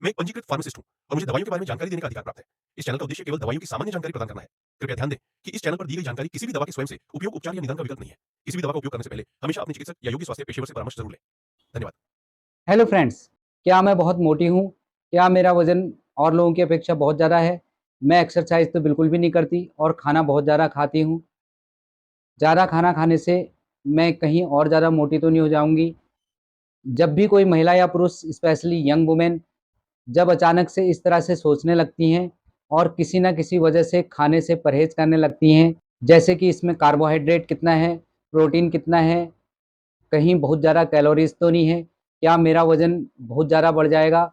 मैं एक पंजीकृत फार्मासिस्ट हूँ और मुझे दवाइयों के बारे में जानकारी देने का अधिकार प्राप्त है। इस चैनल का उद्देश्य केवल दवाइयों की सामान्य जानकारी प्रदान करना है। कृपया ध्यान दें कि इस चैनल पर दी गई जानकारी किसी भी दवा के स्वयं से उपयोग, उपचार या निदान का विकल्प नहीं है। किसी भी दवा का उपयोग करने से पहले हमेशा अपने चिकित्सक या योग्य स्वास्थ्य पेशेवर से परामर्श जरूर लें। धन्यवाद। हेलो फ्रेंड्स, क्या मैं बहुत मोटी हूँ? क्या मेरा वज़न और लोगों की अपेक्षा बहुत ज़्यादा है? मैं एक्सरसाइज तो बिल्कुल भी नहीं करती और खाना बहुत ज़्यादा खाती हूँ। ज़्यादा खाना खाने से मैं कहीं और ज़्यादा मोटी तो नहीं हो जाऊँगी? जब भी कोई महिला या पुरुष, स्पेशली यंग वुमेन, जब अचानक से इस तरह से सोचने लगती हैं और किसी न किसी वजह से खाने से परहेज़ करने लगती हैं, जैसे कि इसमें कार्बोहाइड्रेट कितना है, प्रोटीन कितना है, कहीं बहुत ज़्यादा कैलोरीज़ तो नहीं है, क्या मेरा वज़न बहुत ज़्यादा बढ़ जाएगा,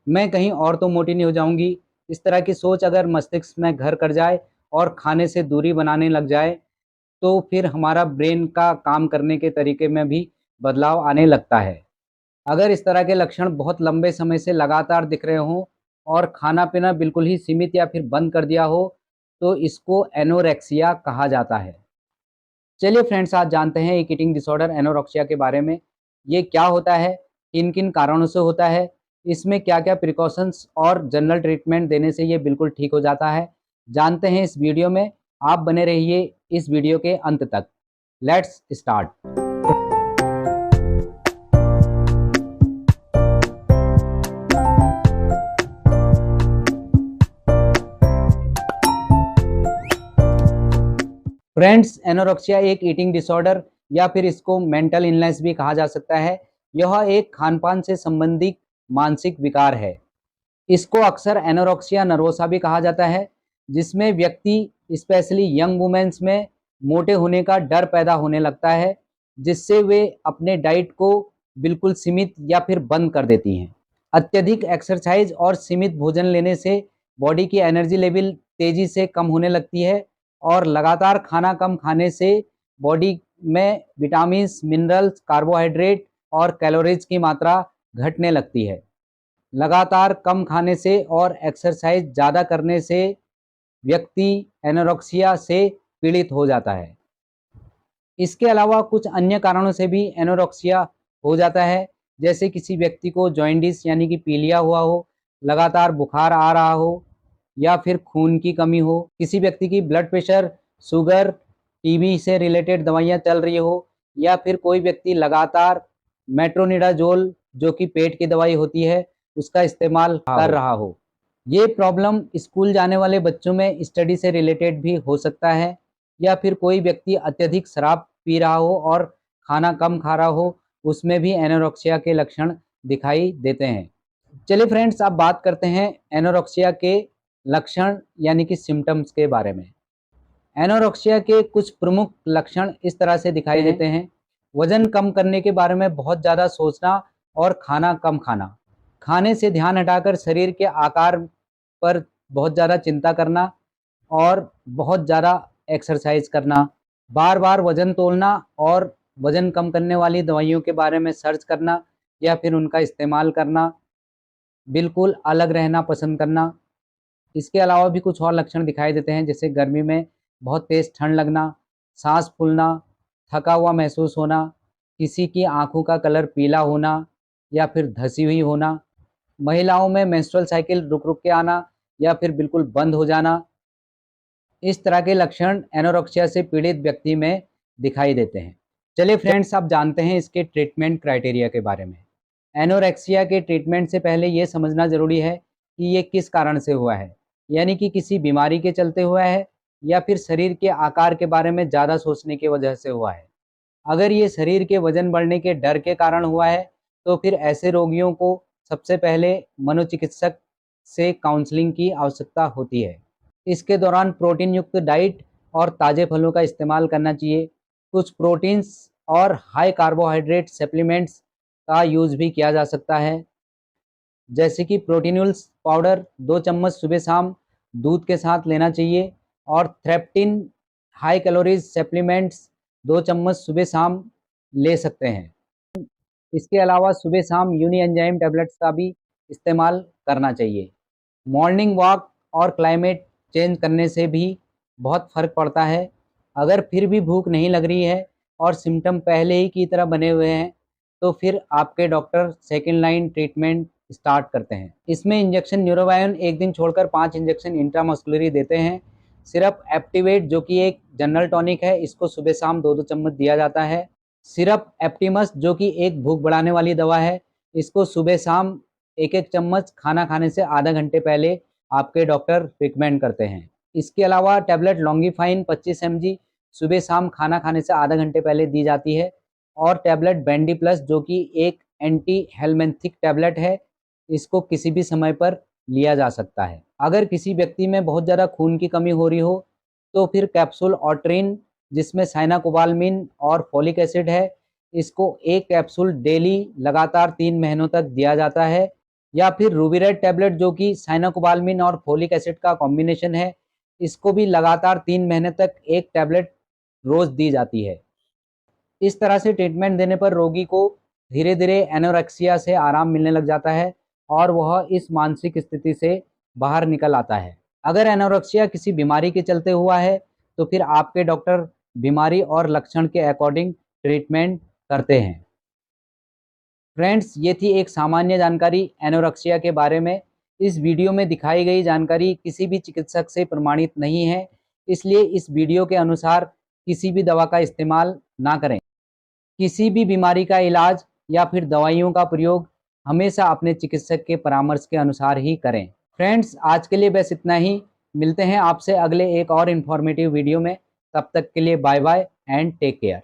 मैं कहीं और तो मोटी नहीं हो जाऊँगी। इस तरह की सोच अगर मस्तिष्क में घर कर जाए और खाने से दूरी बनाने लग जाए, तो फिर हमारा ब्रेन का काम करने के तरीके में भी बदलाव आने लगता है। अगर इस तरह के लक्षण बहुत लंबे समय से लगातार दिख रहे हों और खाना-पीना बिल्कुल ही सीमित या फिर बंद कर दिया हो, तो इसको एनोरेक्सिया कहा जाता है। चलिए फ्रेंड्स, आज जानते हैं एक ईटिंग डिसऑर्डर एनोरेक्सिया के बारे में। ये क्या होता है? किन-किन कारणों से होता है? इसमें क्या-क्या प्रिकॉशंस और जनरल ट्रीटमेंट देने से ये बिल्कुल ठीक हो जाता है? जानते हैं इस वीडियो में। आप बने रहिए इस वीडियो के अंत तक। Let's start. फ्रेंड्स, एनोरेक्सिया एक ईटिंग डिसऑर्डर या फिर इसको मेंटल इलनेस भी कहा जा सकता है। यह एक खान-पान से संबंधित मानसिक विकार है। इसको अक्सर एनोरेक्सिया नर्वोसा भी कहा जाता है, जिसमें व्यक्ति, स्पेशली यंग वुमेन्स में, मोटे होने का डर पैदा होने लगता है, जिससे वे अपने डाइट को बिल्कुल सीमित या फिर बंद कर देती हैं। अत्यधिक एक्सरसाइज और सीमित भोजन लेने से बॉडी की एनर्जी लेवल तेजी से कम होने लगती है और लगातार खाना कम खाने से बॉडी में विटामिन्स, मिनरल्स, कार्बोहाइड्रेट और कैलोरीज की मात्रा घटने लगती है। लगातार कम खाने से और एक्सरसाइज ज़्यादा करने से व्यक्ति एनोरेक्सिया से पीड़ित हो जाता है। इसके अलावा कुछ अन्य कारणों से भी एनोरेक्सिया हो जाता है, जैसे किसी व्यक्ति को जॉन्डिस यानी कि पीलिया हुआ हो, लगातार बुखार आ रहा हो या फिर खून की कमी हो, किसी व्यक्ति की ब्लड प्रेशर, शुगर, टीबी से रिलेटेड दवाइयाँ चल रही हो, या फिर कोई व्यक्ति लगातार मेट्रोनिडाज़ोल, जो कि पेट की दवाई होती है, उसका इस्तेमाल कर रहा हो। ये प्रॉब्लम स्कूल जाने वाले बच्चों में स्टडी से रिलेटेड भी हो सकता है, या फिर कोई व्यक्ति अत्यधिक शराब पी रहा हो और खाना कम खा रहा हो, उसमें भी एनोरेक्सिया के लक्षण दिखाई देते हैं। चलिए फ्रेंड्स, अब बात करते हैं एनोरेक्सिया के लक्षण यानी कि सिम्पटम्स के बारे में। एनोरेक्सिया के कुछ प्रमुख लक्षण इस तरह से दिखाई देते हैं। वज़न कम करने के बारे में बहुत ज़्यादा सोचना और खाना कम खाना। खाने से ध्यान हटाकर शरीर के आकार पर बहुत ज़्यादा चिंता करना और बहुत ज़्यादा एक्सरसाइज करना। बार-बार वज़न तोलना और वज़न कम करने वाली दवाइयों के बारे में सर्च करना या फिर उनका इस्तेमाल करना। बिल्कुल अलग रहना पसंद करना। इसके अलावा भी कुछ और लक्षण दिखाई देते हैं, जैसे गर्मी में बहुत तेज़ ठंड लगना, साँस फूलना, थका हुआ महसूस होना, किसी की आँखों का कलर पीला होना या फिर धसी हुई होना, महिलाओं में मेंस्ट्रुअल साइकिल रुक-रुक के आना या फिर बिल्कुल बंद हो जाना। इस तरह के लक्षण एनोरेक्सिया से पीड़ित व्यक्ति में दिखाई देते हैं। चलिए फ्रेंड्स, अब जानते हैं इसके ट्रीटमेंट क्राइटेरिया के बारे में। एनोरेक्सिया के ट्रीटमेंट से पहले ये समझना ज़रूरी है कि ये किस कारण से हुआ है, यानी कि किसी बीमारी के चलते हुआ है या फिर शरीर के आकार के बारे में ज़्यादा सोचने की वजह से हुआ है। अगर ये शरीर के वजन बढ़ने के डर के कारण हुआ है, तो फिर ऐसे रोगियों को सबसे पहले मनोचिकित्सक से काउंसलिंग की आवश्यकता होती है। इसके दौरान प्रोटीन युक्त डाइट और ताज़े फलों का इस्तेमाल करना चाहिए। कुछ प्रोटीन्स और हाई कार्बोहाइड्रेट सप्लीमेंट्स का यूज़ भी किया जा सकता है, जैसे कि प्रोटीन्यूल्स पाउडर 2 चम्मच सुबह-शाम दूध के साथ लेना चाहिए और थ्रेप्टिन हाई कैलोरीज सप्लीमेंट्स 2 चम्मच सुबह-शाम ले सकते हैं। इसके अलावा सुबह-शाम यूनी एंजाइम टैबलेट्स का भी इस्तेमाल करना चाहिए। मॉर्निंग वॉक और क्लाइमेट चेंज करने से भी बहुत फ़र्क पड़ता है। अगर फिर भी भूख नहीं लग रही है और सिम्पटम पहले ही की तरह बने हुए हैं, तो फिर आपके doctor second line treatment start करते हैं। इसमें इंजेक्शन न्यूरोबायोन एक दिन छोड़कर 5 इंजेक्शन इंट्रामस्कुलरी देते हैं। सिरप एप्टिवेट जो कि एक जनरल टॉनिक है, इसको सुबह शाम 2-2 चम्मच दिया जाता है। सिरप एप्टिमस जो कि एक भूख बढ़ाने वाली दवा है, इसको सुबह शाम 1-1 चम्मच खाना खाने से आधा घंटे पहले आपके डॉक्टर रिकमेंड करते हैं। इसके अलावा टैबलेट लॉन्गिफाइन 25 mg सुबह शाम खाना खाने से आधा घंटे पहले दी जाती है। और टैबलेट बेंडी प्लस जो कि एक एंटी हेलमेंथिक टैबलेट है, इसको किसी भी समय पर लिया जा सकता है। अगर किसी व्यक्ति में बहुत ज़्यादा खून की कमी हो रही हो तो फिर कैप्सूल ऑट्रिन जिसमें साइनाकोबाल्मिन और फॉलिक एसिड है, इसको एक कैप्सूल डेली लगातार 3 महीनों तक दिया जाता है। या फिर रूबिरेट टैबलेट जो कि साइनाकोबाल्मिन और फॉलिक एसिड का कॉम्बिनेशन है, इसको भी लगातार 3 महीने तक एक टैबलेट रोज़ दी जाती है। इस तरह से ट्रीटमेंट देने पर रोगी को धीरे धीरे एनोरेक्सिया से आराम मिलने लग जाता है और वह इस मानसिक स्थिति से बाहर निकल आता है। अगर एनोरेक्सिया किसी बीमारी के चलते हुआ है तो फिर आपके डॉक्टर बीमारी और लक्षण के अकॉर्डिंग ट्रीटमेंट करते हैं। फ्रेंड्स, ये थी एक सामान्य जानकारी एनोरेक्सिया के बारे में। इस वीडियो में दिखाई गई जानकारी किसी भी चिकित्सक से प्रमाणित नहीं है, इसलिए इस वीडियो के अनुसार किसी भी दवा का इस्तेमाल ना करें। किसी भी बीमारी का इलाज या फिर दवाइयों का प्रयोग हमेशा अपने चिकित्सक के परामर्श के अनुसार ही करें। फ्रेंड्स, आज के लिए बस इतना ही। मिलते हैं आपसे अगले एक और इन्फॉर्मेटिव वीडियो में। तब तक के लिए bye bye and take care.